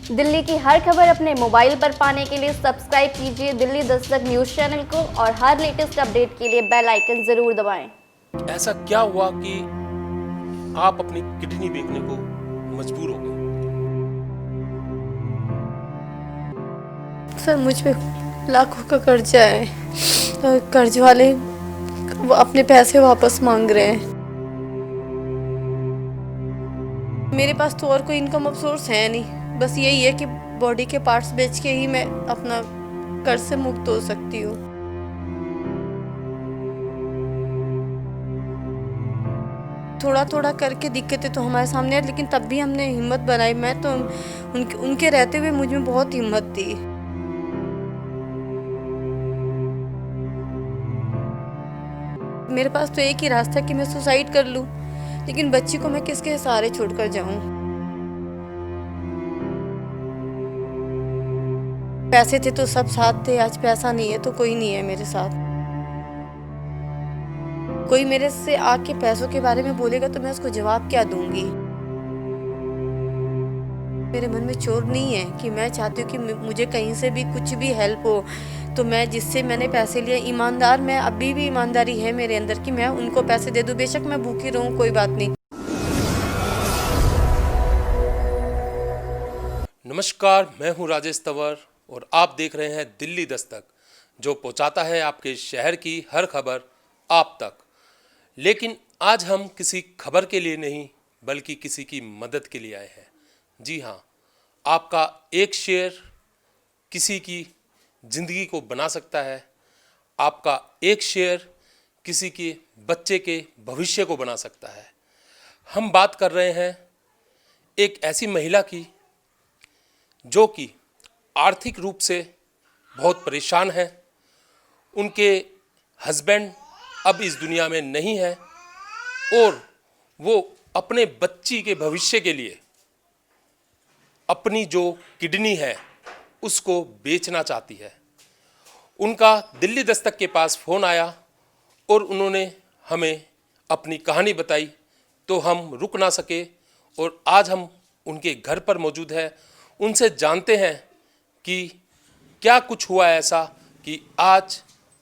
दिल्ली की हर खबर अपने मोबाइल पर पाने के लिए सब्सक्राइब कीजिए दिल्ली दस्तक न्यूज़ चैनल को और हर लेटेस्ट अपडेट के लिए बेल आइकन जरूर दबाएं। ऐसा क्या हुआ कि आप अपनी किडनी बेचने को मजबूर हो गए? सर मुझ पे लाखों का कर्जा है और कर्ज वाले वो अपने पैसे वापस मांग रहे हैं। मेरे पास तो और कोई इनकम ऑफ सोर्स है नहीं, बस यही है कि बॉडी के पार्ट्स बेच के ही मैं अपना कर्ज से मुक्त हो सकती हूँ। थोड़ा थोड़ा करके दिक्कतें तो हमारे सामने है, लेकिन तब भी हमने हिम्मत बनाई। मैं तो उनके रहते हुए मुझ में बहुत हिम्मत थी। मेरे पास तो एक ही रास्ता है कि मैं सुसाइड कर लूं, लेकिन बच्ची को मैं किसके सहारे छोड़कर जाऊं। पैसे थे तो सब साथ थे, आज पैसा नहीं है तो कोई नहीं है मेरे साथ। कोई मेरे से आके पैसों के बारे में बोलेगा तो मैं उसको जवाब क्या दूंगी। मेरे मन में चोर नहीं है कि मैं चाहती हूँ कि मुझे कहीं से भी कुछ भी हेल्प हो, तो मैं जिससे मैंने पैसे लिए ईमानदार, मैं अभी भी ईमानदारी है मेरे अंदर कि मैं उनको पैसे दे दूँ। बेशक मैं भूखी रहूँ, कोई बात नहीं। नमस्कार, मैं हूं राजेश तंवर और आप देख रहे हैं दिल्ली दस्तक, जो पहुंचाता है आपके शहर की हर खबर आप तक। लेकिन आज हम किसी खबर के लिए नहीं बल्कि किसी की मदद के लिए आए हैं। जी हाँ, आपका एक शेयर किसी की ज़िंदगी को बना सकता है। आपका एक शेयर किसी के बच्चे के भविष्य को बना सकता है। हम बात कर रहे हैं एक ऐसी महिला की जो कि आर्थिक रूप से बहुत परेशान है। उनके हस्बैंड अब इस दुनिया में नहीं है और वो अपने बच्ची के भविष्य के लिए अपनी जो किडनी है उसको बेचना चाहती है। उनका दिल्ली दस्तक के पास फ़ोन आया और उन्होंने हमें अपनी कहानी बताई, तो हम रुक ना सके और आज हम उनके घर पर मौजूद हैं। उनसे जानते हैं कि क्या कुछ हुआ ऐसा कि आज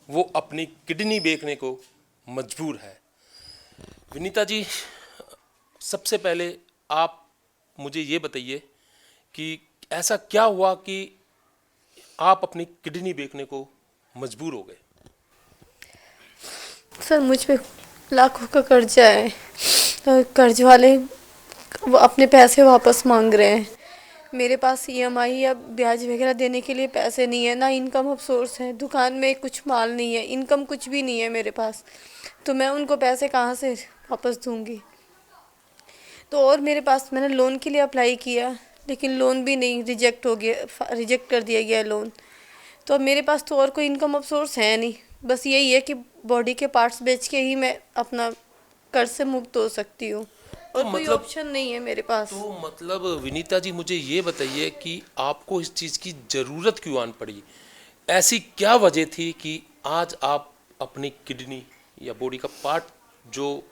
वो अपनी किडनी बेचने को मजबूर है। विनीता जी, सबसे पहले आप मुझे ये बताइए कि ऐसा क्या हुआ कि आप अपनी किडनी बेचने को मजबूर हो गए? सर मुझ पे लाखों का कर्जा है और कर्ज वाले वो अपने पैसे वापस मांग रहे हैं। मेरे पास ईएमआई या ब्याज वगैरह देने के लिए पैसे नहीं है, ना इनकम ऑफ सोर्स है, दुकान में कुछ माल नहीं है, इनकम कुछ भी नहीं है मेरे पास, तो मैं उनको पैसे कहाँ से वापस दूंगी। तो और मेरे पास मैंने लोन के लिए अप्लाई किया, लेकिन लोन भी नहीं, रिजेक्ट हो गया, रिजेक्ट कर दिया गया लोन। तो अब मेरे पास तो और कोई इनकम ऑफ सोर्स है नहीं, बस यही है कि बॉडी के पार्ट्स बेच के ही मैं अपना कर्ज से मुक्त हो सकती हूँ, और कोई ऑप्शन नहीं है मेरे पास। तो मतलब विनीता जी, मुझे ये बताइए कि आपको इस चीज़ की ज़रूरत क्यों आन पड़ी? ऐसी क्या वजह थी कि आज आप अपनी किडनी या बॉडी का पार्ट जो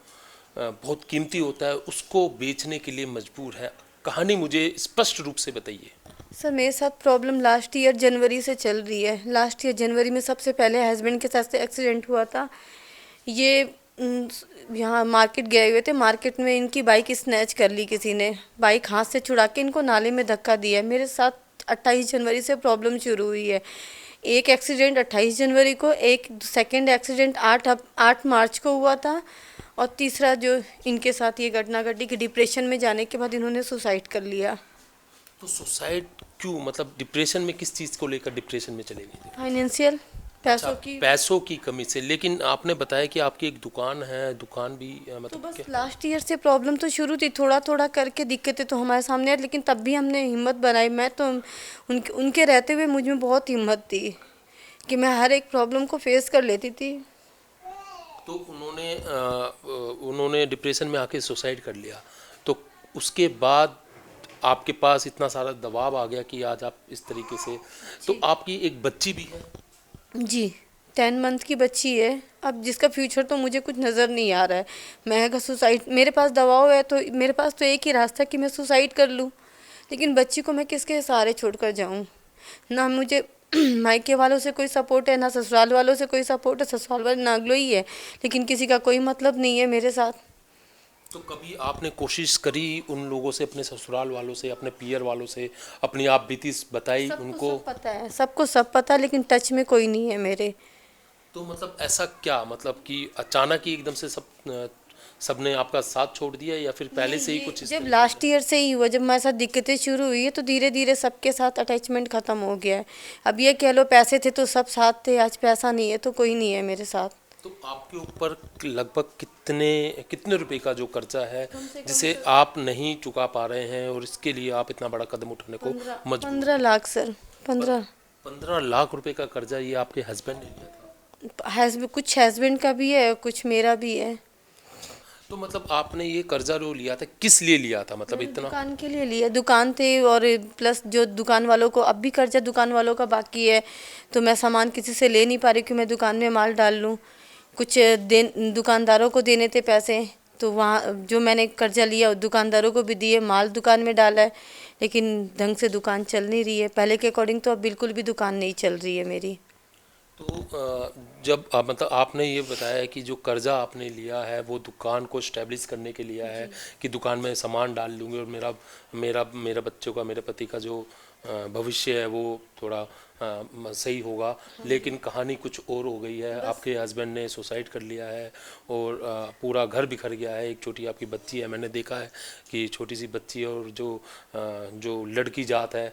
बहुत कीमती होता है उसको बेचने के लिए मजबूर है? कहानी मुझे स्पष्ट रूप से बताइए। सर मेरे साथ प्रॉब्लम लास्ट ईयर जनवरी से चल रही है। लास्ट ईयर जनवरी में सबसे पहले हस्बैंड के साथ एक्सीडेंट हुआ था। ये यहाँ मार्केट गए हुए थे, मार्केट में इनकी बाइक स्नैच कर ली किसी ने, बाइक हाथ से छुड़ा के इनको नाले में धक्का दिया। मेरे साथ 28 जनवरी से प्रॉब्लम शुरू हुई है। एक एक्सीडेंट 28 जनवरी को, एक सेकंड एक्सीडेंट 8 मार्च को हुआ था, और तीसरा जो इनके साथ ये घटना घटी कि डिप्रेशन में जाने के बाद इन्होंने सुसाइड कर लिया। तो सुसाइड क्यों? मतलब डिप्रेशन में किस चीज़ को लेकर डिप्रेशन में चले गए थे? फाइनेंशियल, पैसों की कमी से। लेकिन आपने बताया कि आपकी एक दुकान है, दुकान भी तो मतलब बस क्या? लास्ट ईयर से प्रॉब्लम तो शुरू थी, थोड़ा थोड़ा करके दिक्कतें तो हमारे सामने है, लेकिन तब भी हमने हिम्मत बनाई। मैं तो उनके रहते हुए मुझ में बहुत हिम्मत थी कि मैं हर एक प्रॉब्लम को फेस कर लेती थी। तो उन्होंने डिप्रेशन में आके सुसाइड कर लिया, तो उसके बाद आपके पास इतना सारा दबाव आ गया कि आज आप इस तरीके से। तो आपकी एक बच्ची भी है? जी, 10 मंथ की बच्ची है। अब जिसका फ्यूचर तो मुझे कुछ नज़र नहीं आ रहा है। मैं अगर सुसाइड, मेरे पास दबाव है तो मेरे पास तो एक ही रास्ता है कि मैं सुसाइड कर लूँ, लेकिन बच्ची को मैं किसके सहारे छोड़कर जाऊं? ना मुझे मायके वालों से कोई सपोर्ट है, ना ससुराल वालों से कोई सपोर्ट है। ससुराल वाले नागलो ही है, लेकिन किसी का कोई मतलब नहीं है मेरे साथ। तो कभी आपने कोशिश करी उन लोगों से, अपने ससुराल वालों से, अपने पियर वालों से अपनी आप बीती बताई सबको उनको? सब पता है, सबको सब पता है, लेकिन टच में कोई नहीं है मेरे। तो मतलब ऐसा क्या, मतलब कि अचानक ही एकदम से सबने आपका साथ छोड़ दिया, या फिर पहले से ही ये कुछ इस जब तरीके लास्ट ईयर से ही हुआ, जब मेरे साथ दिक्कतें शुरू हुई है, तो धीरे धीरे सबके साथ अटैचमेंट ख़त्म हो गया है। अब ये कह लो पैसे थे तो सब साथ थे, आज पैसा नहीं है तो कोई नहीं है मेरे साथ। तो आपके ऊपर लगभग कितने कितने रुपए का जो कर्जा है जिसे आप नहीं चुका पा रहे हैं, और इसके लिए आप इतना बड़ा कदम उठाने को मजबूर? 15 लाख सर, 15। 15 लाख रुपए का कर्जा ये आपके हस्बैंड ने लिया था? कुछ हस्बैंड का भी है, कुछ मेरा भी है। तो मतलब आपने ये कर्जा जो लिया था किस लिए लिया था, मतलब इतना? दुकान के लिए लिया, दुकान थे, और प्लस जो दुकान वालों को अब भी कर्जा दुकान वालों का बाकी है, तो मैं सामान किसी से ले नहीं पा रही कि मैं दुकान में माल डाल लूँ। कुछ दुकानदारों को देने थे पैसे, तो वहाँ जो मैंने कर्जा लिया दुकानदारों को भी दिए, माल दुकान में डाला है, लेकिन ढंग से दुकान चल नहीं रही है। पहले के अकॉर्डिंग तो अब बिल्कुल भी दुकान नहीं चल रही है मेरी। तो जब मतलब आपने ये बताया कि जो कर्जा आपने लिया है वो दुकान को स्टैब्लिश करने के लिया है, कि दुकान में सामान डाल लूँगी और मेरा मेरा मेरे बच्चों का, मेरे पति का जो भविष्य है वो थोड़ा सही होगा, लेकिन कहानी कुछ और हो गई है। आपके हस्बैंड ने सुसाइड कर लिया है और पूरा घर बिखर गया है। एक छोटी आपकी बच्ची है, मैंने देखा है कि छोटी सी बच्ची है, और जो लड़की जात है,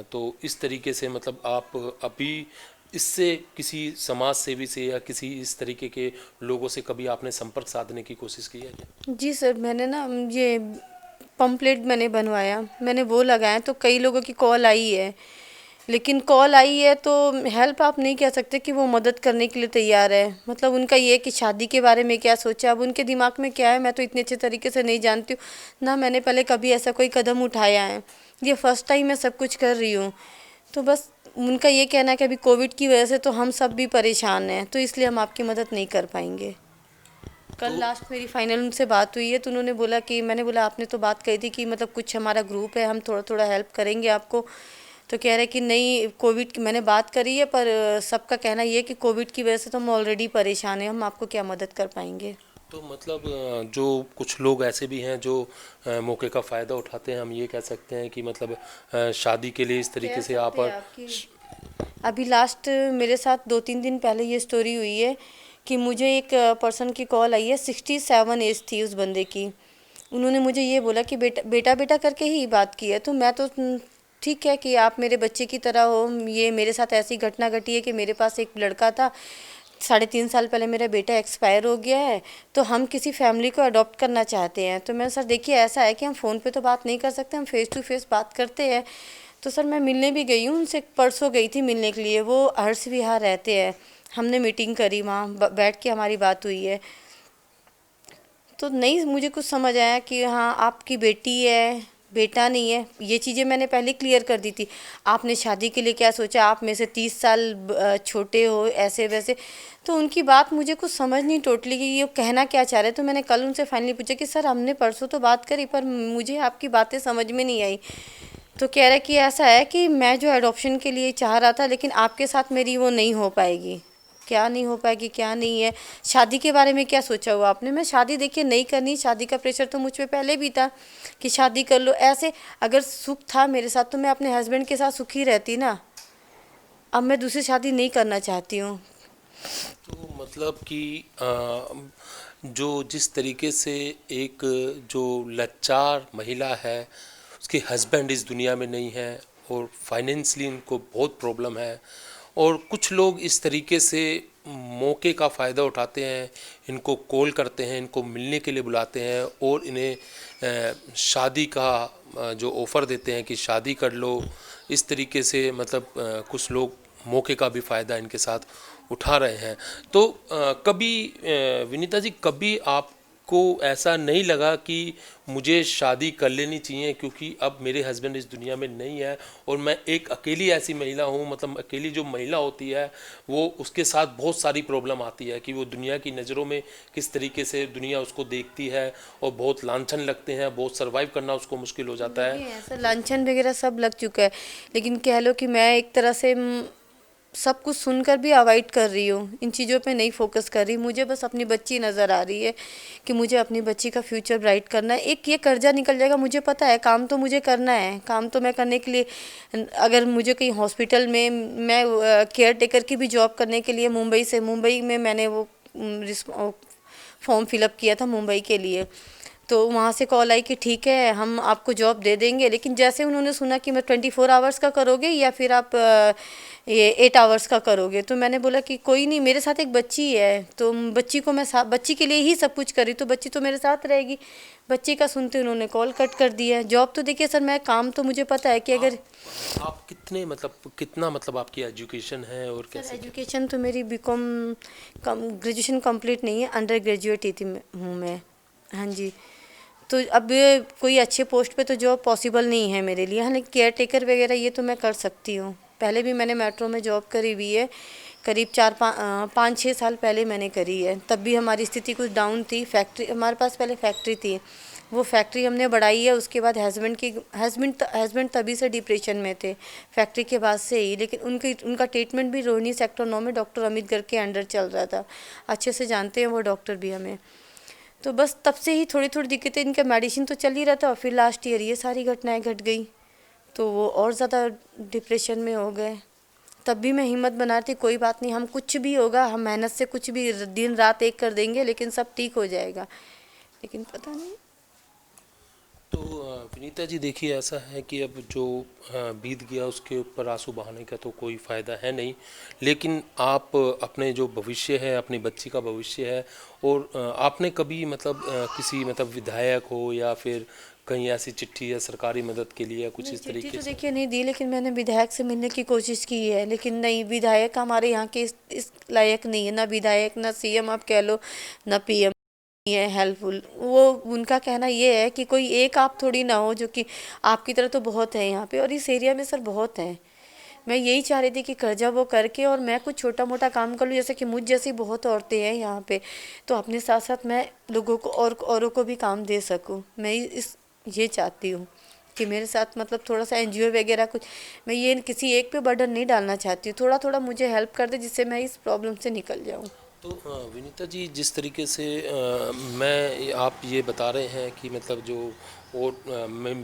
तो इस तरीके से मतलब आप अभी इससे किसी समाज सेवी से या किसी इस तरीके के लोगों से कभी आपने संपर्क साधने की कोशिश की है क्या? जी सर, मैंने ना ये पम्पलेट मैंने बनवाया, मैंने वो लगाया, तो कई लोगों की कॉल आई है, लेकिन कॉल आई है तो हेल्प आप नहीं कह सकते कि वो मदद करने के लिए तैयार है। मतलब उनका ये है कि शादी के बारे में क्या सोचा, अब उनके दिमाग में क्या है मैं तो इतने अच्छे तरीके से नहीं जानती हूँ ना, मैंने पहले कभी ऐसा कोई कदम उठाया है, ये फर्स्ट टाइम मैं सब कुछ कर रही हूँ। तो बस उनका ये कहना है कि अभी कोविड की वजह से तो हम सब भी परेशान हैं, तो इसलिए हम आपकी मदद नहीं कर पाएंगे। कल लास्ट मेरी फाइनल उनसे बात हुई है, तो उन्होंने बोला कि, मैंने बोला आपने तो बात कही थी कि मतलब कुछ हमारा ग्रुप है, हम थोड़ा थोड़ा हेल्प करेंगे आपको। तो कह रहे कि नहीं, कोविड की मैंने बात करी है, पर सबका कहना ये है कि कोविड की वजह से तो हम ऑलरेडी परेशान हैं, हम आपको क्या मदद कर पाएंगे। तो मतलब जो कुछ लोग ऐसे भी हैं जो मौके का फ़ायदा उठाते हैं, हम ये कह सकते हैं कि मतलब शादी के लिए इस तरीके से आप अभी लास्ट मेरे साथ 2-3 दिन पहले ये स्टोरी हुई है कि मुझे एक पर्सन की कॉल आई है, 67 एज थी उस बंदे की। उन्होंने मुझे ये बोला कि बेटा बेटा बेटा करके ही बात की है, तो मैं तो ठीक है कि आप मेरे बच्चे की तरह हो। ये मेरे साथ ऐसी घटना घटी है कि मेरे पास एक लड़का था, 3.5 साल पहले मेरा बेटा एक्सपायर हो गया है, तो हम किसी फैमिली को अडॉप्ट करना चाहते हैं। तो मैं, सर देखिए ऐसा है कि हम फ़ोन पे तो बात नहीं कर सकते, हम फेस टू फेस बात करते हैं। तो सर मैं मिलने भी गई हूँ उनसे, परसों गई थी मिलने के लिए, वो हर्ष विहार रहते हैं, हमने मीटिंग करी, वहाँ बैठ के हमारी बात हुई है। तो नहीं मुझे कुछ समझ आया कि हाँ आपकी बेटी है, बेटा नहीं है, ये चीज़ें मैंने पहले क्लियर कर दी थी। आपने शादी के लिए क्या सोचा, आप में से 30 साल छोटे हो, ऐसे वैसे। तो उनकी बात मुझे कुछ समझ नहीं टोटली कि ये कहना क्या चाह रहे। तो मैंने कल उनसे फाइनली पूछा कि सर हमने परसों तो बात करी, पर मुझे आपकी बातें समझ में नहीं आई। तो कह रहा कि ऐसा है कि मैं जो एडॉप्शन के लिए चाह रहा था, लेकिन आपके साथ मेरी वो नहीं हो पाएगी। क्या नहीं हो पाएगी, क्या नहीं है। शादी के बारे में क्या सोचा हुआ आपने? मैं शादी देखिए नहीं करनी, शादी का प्रेशर तो मुझ पे पहले भी था कि शादी कर लो। ऐसे अगर सुख था मेरे साथ तो मैं अपने हस्बैंड के साथ सुखी रहती ना। अब मैं दूसरी शादी नहीं करना चाहती हूँ। तो मतलब कि जो जिस तरीके से एक जो लाचार महिला है, उसके हस्बैंड इस दुनिया में नहीं है और फाइनेंशियली इनको बहुत प्रॉब्लम है, और कुछ लोग इस तरीके से मौके का फ़ायदा उठाते हैं, इनको कॉल करते हैं, इनको मिलने के लिए बुलाते हैं और इन्हें शादी का जो ऑफ़र देते हैं कि शादी कर लो। इस तरीके से मतलब कुछ लोग मौके का भी फ़ायदा इनके साथ उठा रहे हैं। तो कभी विनीता जी, कभी आप आपको ऐसा नहीं लगा कि मुझे शादी कर लेनी चाहिए क्योंकि अब मेरे हस्बैंड इस दुनिया में नहीं है और मैं एक अकेली ऐसी महिला हूँ, मतलब अकेली जो महिला होती है वो उसके साथ बहुत सारी प्रॉब्लम आती है कि वो दुनिया की नज़रों में किस तरीके से दुनिया उसको देखती है और बहुत लांछन लगते हैं, बहुत सर्वाइव करना उसको मुश्किल हो जाता है। ऐसा लांछन वगैरह सब लग चुका है, लेकिन कह लो कि मैं एक तरह से सब कुछ सुनकर भी अवॉइड कर रही हूँ, इन चीज़ों पे नहीं फोकस कर रही। मुझे बस अपनी बच्ची नज़र आ रही है कि मुझे अपनी बच्ची का फ्यूचर ब्राइट करना है। एक ये कर्जा निकल जाएगा, मुझे पता है काम तो मुझे करना है, काम तो मैं करने के लिए अगर मुझे कहीं हॉस्पिटल में मैं केयर टेकर की भी जॉब करने के लिए मुंबई में मैंने वो फॉर्म फिलअप किया था मुंबई के लिए, तो वहाँ से कॉल आई कि ठीक है हम आपको जॉब दे देंगे, लेकिन जैसे उन्होंने सुना कि मैं 24 आवर्स का करोगे या फिर आप ये 8 आवर्स का करोगे, तो मैंने बोला कि कोई नहीं, मेरे साथ एक बच्ची है तो बच्ची को मैं बच्ची के लिए ही सब कुछ करी, तो बच्ची तो मेरे साथ रहेगी। बच्ची का सुनते उन्होंने कॉल कट कर दिया। जॉब तो देखिए सर, मैं काम तो मुझे पता है कि अगर आप कितना मतलब आपकी एजुकेशन है और कैसे? एजुकेशन तो मेरी बीकॉम ग्रेजुएशन कंप्लीट नहीं है, अंडर ग्रेजुएट ही थी हूँ मैं। हाँ जी, तो अब कोई अच्छे पोस्ट पे तो जॉब पॉसिबल नहीं है मेरे लिए। हाँ, लेकिन केयर टेकर वगैरह ये तो मैं कर सकती हूँ। पहले भी मैंने मेट्रो में जॉब करी हुई है, करीब 5-6 साल पहले मैंने करी है। तब भी हमारी स्थिति कुछ डाउन थी। फैक्ट्री हमारे पास पहले फैक्ट्री थी, वो फैक्ट्री हमने बढ़ाई है। उसके बाद हस्बैंड तभी से डिप्रेशन में थे, फैक्ट्री के बाद से ही। लेकिन उनका ट्रीटमेंट भी रोहिणी सेक्टर 9 में डॉक्टर अमित गर्ग के अंडर चल रहा था। अच्छे से जानते हैं वो डॉक्टर भी हमें। तो बस तब से ही थोड़ी थोड़ी दिक्कतें, इनका मेडिसिन तो चल ही रहा था, और फिर लास्ट ईयर ये सारी घटनाएं घट गई तो वो और ज़्यादा डिप्रेशन में हो गए। तब भी मैं हिम्मत बना रही थी, कोई बात नहीं, हम कुछ भी होगा, हम मेहनत से कुछ भी दिन रात एक कर देंगे, लेकिन सब ठीक हो जाएगा। लेकिन पता नहीं। तो विनीता जी देखिए, ऐसा है कि अब जो बीत गया उसके ऊपर आंसू बहाने का तो कोई फ़ायदा है नहीं, लेकिन आप अपने जो भविष्य है, अपनी बच्ची का भविष्य है, और आपने कभी मतलब किसी मतलब विधायक हो या फिर कहीं ऐसी चिट्ठी या सरकारी मदद के लिए या कुछ इस चिट्ठी तरीके तो से? देखिए नहीं दी, लेकिन मैंने विधायक से मिलने की कोशिश की है, लेकिन नहीं, विधायक हमारे यहाँ के इस लायक नहीं है। ना विधायक, ना सीएम आप कह लो, ना पीएम है हेल्पफुल। वो उनका कहना ये है कि कोई एक आप थोड़ी ना हो, जो कि आपकी तरह तो बहुत है यहाँ पे, और इस एरिया में सर बहुत हैं। मैं यही चाह रही थी कि कर्जा वो करके और मैं कुछ छोटा मोटा काम कर लूँ, जैसे कि मुझ जैसी बहुत औरतें हैं यहाँ पे, तो अपने साथ साथ मैं लोगों को और औरों को भी काम दे सकूँ। मैं ये चाहती हूँ कि मेरे साथ मतलब थोड़ा सा एनजीओ वगैरह कुछ, मैं ये किसी एक पे बर्डन नहीं डालना चाहती हूँ। थोड़ा थोड़ा मुझे हेल्प कर दे, जिससे मैं इस प्रॉब्लम से निकल जाऊँ। तो विनीता जी, जिस तरीके से आप ये बता रहे हैं कि मतलब जो और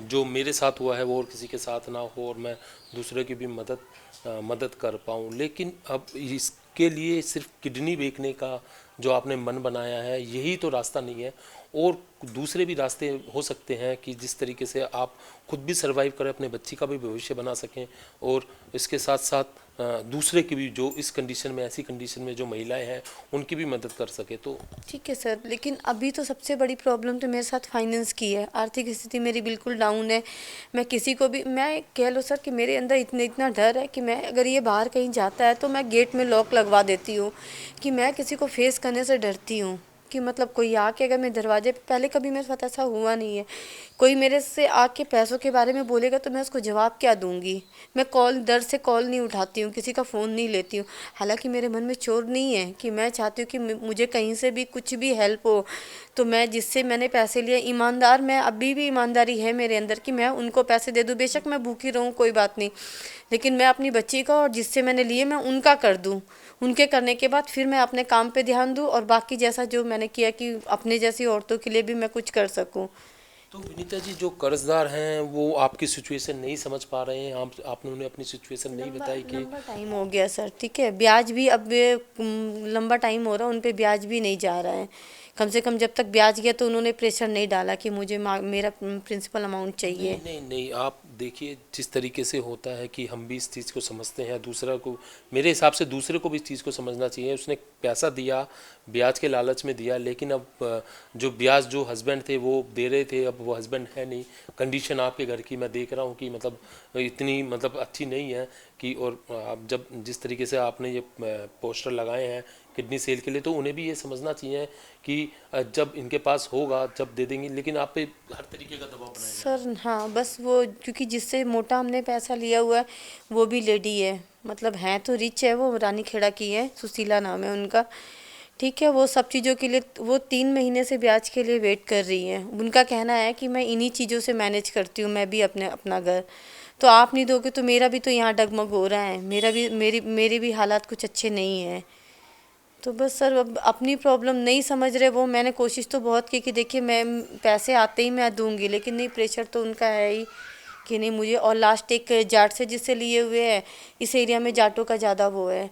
जो मेरे साथ हुआ है वो और किसी के साथ ना हो और मैं दूसरे की भी मदद कर पाऊँ, लेकिन अब इसके लिए सिर्फ किडनी बेचने का जो आपने मन बनाया है यही तो रास्ता नहीं है, और दूसरे भी रास्ते हो सकते हैं कि जिस तरीके से आप खुद भी सर्वाइव करें, अपने बच्ची का भी भविष्य बना सकें, और इसके साथ साथ दूसरे की भी जो इस कंडीशन में, ऐसी कंडीशन में जो महिलाएं हैं उनकी भी मदद कर सके। तो ठीक है सर, लेकिन अभी तो सबसे बड़ी प्रॉब्लम तो मेरे साथ फाइनेंस की है। आर्थिक स्थिति मेरी बिल्कुल डाउन है। मैं किसी को भी, मैं कह लो सर कि मेरे अंदर इतना डर है कि मैं अगर ये बाहर कहीं जाता है तो मैं गेट में लॉक लगवा देती हूँ, कि मैं किसी को फेस करने से डरती हूँ। कि मतलब कोई आके अगर मेरे दरवाजे पे, पहले कभी मेरे साथ ऐसा हुआ नहीं है, कोई मेरे से आके पैसों के बारे में बोलेगा तो मैं उसको जवाब क्या दूंगी। मैं डर से कॉल नहीं उठाती हूँ, किसी का फ़ोन नहीं लेती हूँ। हालांकि मेरे मन में चोर नहीं है कि मैं चाहती हूँ कि मुझे कहीं से भी कुछ भी हेल्प हो, तो मैं जिससे मैंने पैसे लिए, ईमानदार, मैं अभी भी ईमानदारी है मेरे अंदर कि मैं उनको पैसे दे दूँ। बेशक मैं भूखी रहूँ, कोई बात नहीं, लेकिन मैं अपनी बच्ची का और जिससे मैंने लिए मैं उनका कर दूँ। उनके करने के बाद फिर मैं अपने काम पे ध्यान दूँ, और बाकी जैसा जो मैंने किया कि अपने जैसी औरतों के लिए भी मैं कुछ कर सकूँ। तो विनीता जी, जो कर्जदार हैं वो आपकी सिचुएशन नहीं समझ पा रहे हैं, आपने उन्हें अपनी सिचुएशन नहीं बताई कि लंबा टाइम हो गया सर, ठीक है, ब्याज भी अब लंबा टाइम हो रहा है, उन पे ब्याज भी नहीं जा रहा है। कम से कम जब तक ब्याज गया तो उन्होंने प्रेशर नहीं डाला कि मुझे मेरा प्रिंसिपल अमाउंट चाहिए। नहीं नहीं नहीं, आप देखिए, जिस तरीके से होता है कि हम भी इस चीज़ को समझते हैं, दूसरा को, मेरे हिसाब से दूसरे को भी इस चीज़ को समझना चाहिए। उसने पैसा दिया, ब्याज के लालच में दिया, लेकिन अब जो ब्याज जो हस्बैंड थे वो दे रहे थे, अब वो हस्बैंड है नहीं। कंडीशन आपके घर की मैं देख रहा हूँ कि मतलब इतनी मतलब अच्छी नहीं है कि, और आप जब जिस तरीके से आपने ये पोस्टर लगाए हैं किडनी सेल के लिए, तो उन्हें भी ये समझना चाहिए कि जब इनके पास होगा जब दे देंगी, लेकिन आप पे हर तरीके का दबाव बनाया जा सर हाँ, बस वो क्योंकि जिससे मोटा हमने पैसा लिया हुआ है वो भी लेडी है, मतलब है तो रिच है, वो रानी खेड़ा की है, सुशीला नाम है उनका। ठीक है, वो सब चीज़ों के लिए वो 3 महीने से ब्याज के लिए वेट कर रही है। उनका कहना है कि मैं इन्हीं चीज़ों से मैनेज करती हूँ, मैं भी अपना घर, तो आप नहीं दोगे तो मेरा भी तो यहाँ डगमग हो रहा है, मेरी भी हालात कुछ अच्छे नहीं हैं। तो बस सर अब अपनी प्रॉब्लम नहीं समझ रहे वो। मैंने कोशिश तो बहुत की कि देखिए मैं पैसे आते ही मैं दूंगी, लेकिन नहीं, प्रेशर तो उनका है ही कि नहीं मुझे। और लास्ट एक जाट से जिससे लिए हुए हैं, इस एरिया में जाटों का ज़्यादा वो है,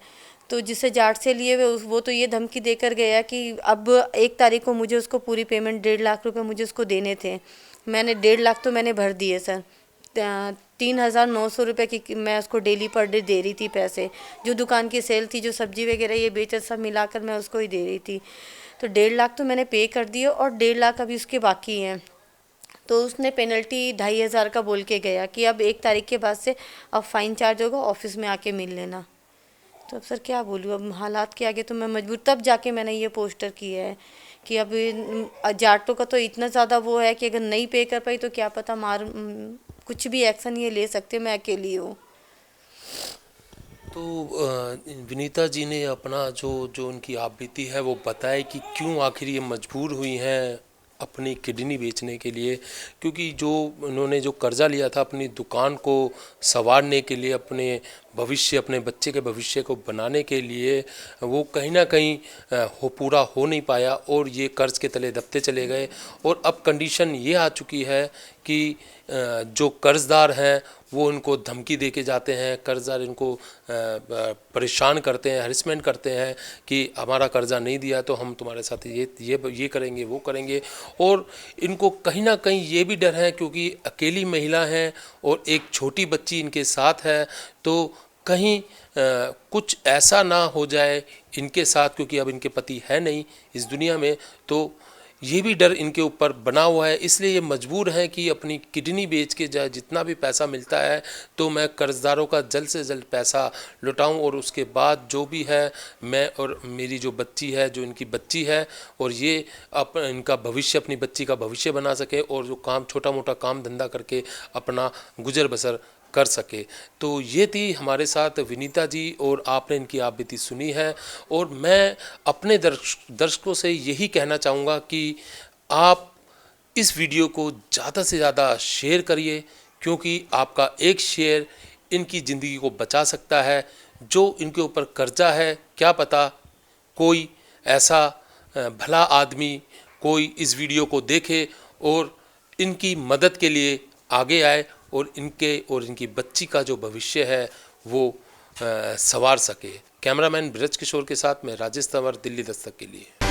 तो जिससे जाट से लिए हुए वो तो ये धमकी देकर गया कि अब 1 तारीख को मुझे उसको पूरी पेमेंट 1.5 लाख रुपए मुझे उसको देने थे। मैंने 1.5 लाख तो मैंने भर दिए सर। 3,900 रुपये की मैं उसको डेली पर डे दे रही थी पैसे। जो दुकान की सेल थी, जो सब्जी वगैरह ये बेचा, सब मिलाकर मैं उसको ही दे रही थी। तो 1.5 लाख तो मैंने पे कर दिए और 1.5 लाख अभी उसके बाकी हैं। तो उसने पेनल्टी 2,500 का बोल के गया कि अब 1 तारीख के बाद से अब फ़ाइन चार्ज होगा, ऑफिस में आके मिल लेना। तो अब सर क्या बोलूँ, अब हालात के आगे तो मैं मजबूर, तब जाके मैंने ये पोस्टर किया है कि अब जाटों का तो इतना ज़्यादा वो है कि अगर नहीं पे कर पाई तो क्या पता कुछ भी एक्शन ये ले सकते, मैं अकेली हूँ। तो विनीता जी ने अपना जो उनकी आप बीती है वो बताए कि क्यों आखिर ये मजबूर हुई हैं अपनी किडनी बेचने के लिए, क्योंकि जो उन्होंने जो कर्जा लिया था अपनी दुकान को संवारने के लिए, अपने भविष्य, अपने बच्चे के भविष्य को बनाने के लिए, वो कहीं ना कहीं पूरा हो नहीं पाया और ये कर्ज के तले दबते चले गए। और अब कंडीशन ये आ चुकी है कि जो कर्जदार हैं वो इनको धमकी दे के जाते हैं, कर्जदार इनको परेशान करते हैं, हरिसमेंट करते हैं कि हमारा कर्जा नहीं दिया तो हम तुम्हारे साथ ये करेंगे, वो करेंगे। और इनको कहीं ना कहीं ये भी डर है क्योंकि अकेली महिला हैं और एक छोटी बच्ची इनके साथ है, तो कहीं कुछ ऐसा ना हो जाए इनके साथ, क्योंकि अब इनके पति है नहीं इस दुनिया में, तो ये भी डर इनके ऊपर बना हुआ है। इसलिए ये मजबूर हैं कि अपनी किडनी बेच के जितना भी पैसा मिलता है तो मैं कर्जदारों का जल्द से जल्द पैसा लौटाऊं और उसके बाद जो भी है मैं और मेरी जो बच्ची है, जो इनकी बच्ची है, और ये इनका भविष्य, अपनी बच्ची का भविष्य बना सके और जो काम, छोटा मोटा काम धंधा करके अपना गुजर बसर कर सके। तो ये थी हमारे साथ विनीता जी और आपने इनकी आप बीती सुनी है। और मैं अपने दर्शकों से यही कहना चाहूँगा कि आप इस वीडियो को ज़्यादा से ज़्यादा शेयर करिए, क्योंकि आपका एक शेयर इनकी ज़िंदगी को बचा सकता है। जो इनके ऊपर कर्जा है, क्या पता कोई ऐसा भला आदमी कोई इस वीडियो को देखे और इनकी मदद के लिए आगे आए और इनके और इनकी बच्ची का जो भविष्य है वो संवार सके। कैमरामैन ब्रज किशोर के साथ मैं राजेश तंवर, दिल्ली दस्तक के लिए।